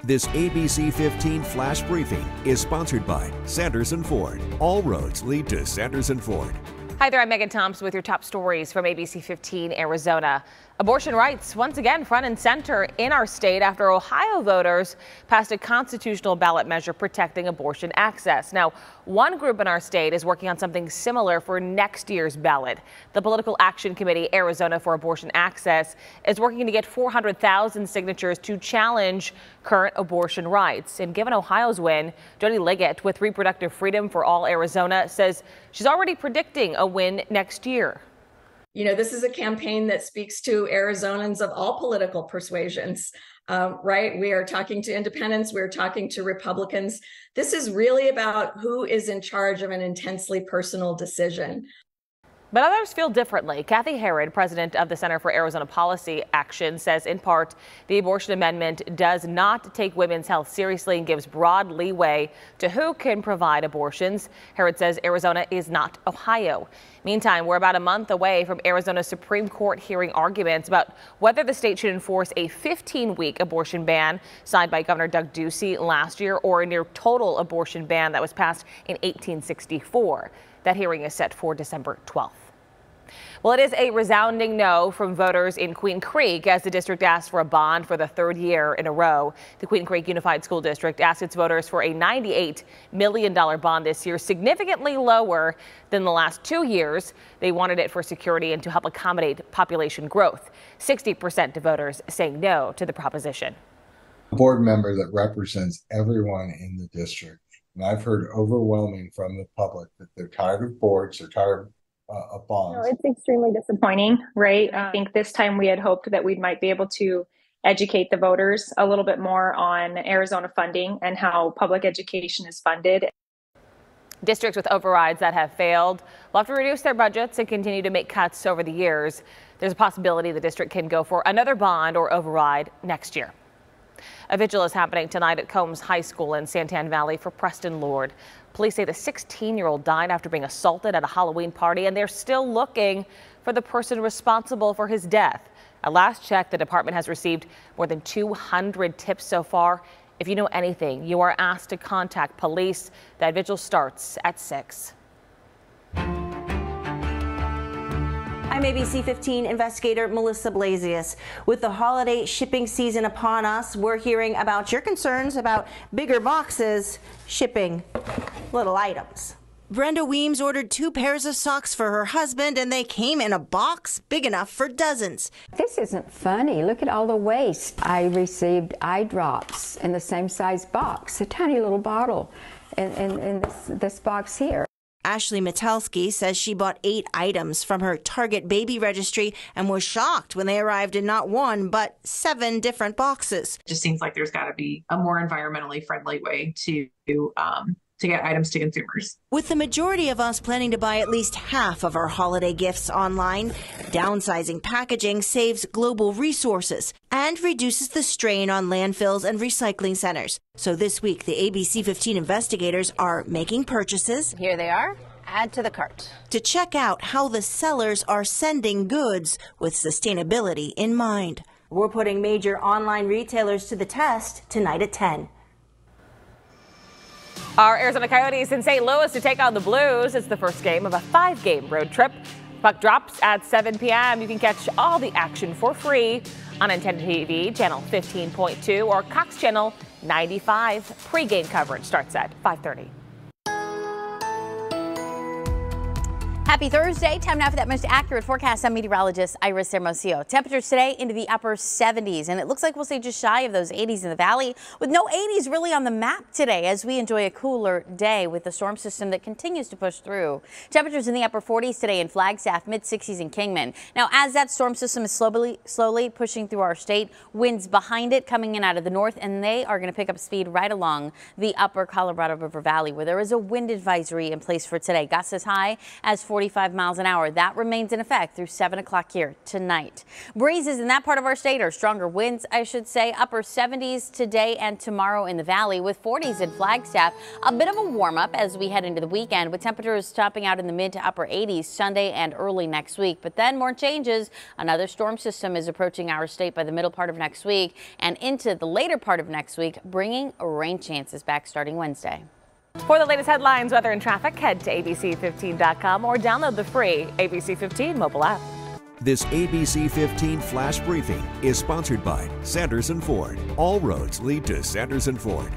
This ABC15 flash briefing is sponsored by Sanderson Ford. All roads lead to Sanderson Ford. Hi there, I'm Megan Thompson with your top stories from ABC15 Arizona. Abortion rights once again front and center in our state after Ohio voters passed a constitutional ballot measure protecting abortion access. Now, one group in our state is working on something similar for next year's ballot. The Political Action Committee Arizona for Abortion Access is working to get 400,000 signatures to challenge current abortion rights. And given Ohio's win, Jody Liggett with Reproductive Freedom for All Arizona says she's already predicting a win next year. You know, this is a campaign that speaks to Arizonans of all political persuasions, right? We are talking to independents. We're talking to Republicans. This is really about who is in charge of an intensely personal decision. But others feel differently. Kathy Herod, president of the Center for Arizona Policy Action, says in part the abortion amendment does not take women's health seriously and gives broad leeway to who can provide abortions. Herod says Arizona is not Ohio. Meantime, we're about a month away from Arizona's Supreme Court hearing arguments about whether the state should enforce a 15-week abortion ban signed by Governor Doug Ducey last year or a near total abortion ban that was passed in 1864. That hearing is set for December 12th. Well, it is a resounding no from voters in Queen Creek as the district asked for a bond for the third year in a row. The Queen Creek Unified School District asked its voters for a $98 million bond this year, significantly lower than the last 2 years. They wanted it for security and to help accommodate population growth. 60% of voters saying no to the proposition. A board member that represents everyone in the district. And I've heard overwhelming from the public that they're tired of boards, they're tired of bonds. No, it's extremely disappointing, right? I think this time we had hoped that we might be able to educate the voters a little bit more on Arizona funding and how public education is funded. Districts with overrides that have failed will have to reduce their budgets and continue to make cuts over the years. There's a possibility the district can go for another bond or override next year. A vigil is happening tonight at Combs High School in Santan Valley for Preston Lord. Police say the 16-year-old died after being assaulted at a Halloween party, and they're still looking for the person responsible for his death. At last check, the department has received more than 200 tips so far. If you know anything, you are asked to contact police. That vigil starts at 6. I'm ABC15 investigator Melissa Blasius. With the holiday shipping season upon us, we're hearing about your concerns about bigger boxes shipping little items. Brenda Weems ordered 2 pairs of socks for her husband, and they came in a box big enough for dozens. This isn't funny. Look at all the waste. I received eye drops in the same size box, a tiny little bottle in this box here. Ashley Metelski says she bought 8 items from her Target baby registry and was shocked when they arrived in not 1, but 7 different boxes. It just seems like there's got to be a more environmentally friendly way to get items to consumers. With the majority of us planning to buy at least half of our holiday gifts online, downsizing packaging saves global resources and reduces the strain on landfills and recycling centers. So this week, the ABC15 investigators are making purchases. Here they are. Add to the cart. To check out how the sellers are sending goods with sustainability in mind. We're putting major online retailers to the test tonight at 10. Our Arizona Coyotes in St. Louis to take on the Blues. It's the first game of a 5-game road trip. Puck drops at 7 p.m. You can catch all the action for free on Nintendo TV, channel 15.2 or Cox channel 95. Pre-game coverage starts at 5:30. Happy Thursday. Time now for that most accurate forecast. I'm meteorologist Iris Hermosillo. Temperatures today into the upper 70s, and it looks like we'll stay just shy of those 80s in the valley, with no 80s really on the map today as we enjoy a cooler day with the storm system that continues to push through. Temperatures in the upper 40s today in Flagstaff, mid-60s in Kingman. Now, as that storm system is slowly pushing through our state, winds behind it coming in out of the north, and they are going to pick up speed right along the upper Colorado River Valley, where there is a wind advisory in place for today. Gusts as high as 40 45 miles an hour. That remains in effect through 7 o'clock here tonight. Breezes in that part of our state, or stronger winds, I should say, upper 70s today and tomorrow in the valley, with 40s in Flagstaff. A bit of a warm up as we head into the weekend, with temperatures topping out in the mid to upper 80s Sunday and early next week. But then more changes. Another storm system is approaching our state by the middle part of next week and into the later part of next week, bringing rain chances back starting Wednesday. For the latest headlines, weather, and traffic, head to ABC15.com or download the free ABC 15 mobile app. This ABC 15 flash briefing is sponsored by Sanderson Ford. All roads lead to Sanderson Ford.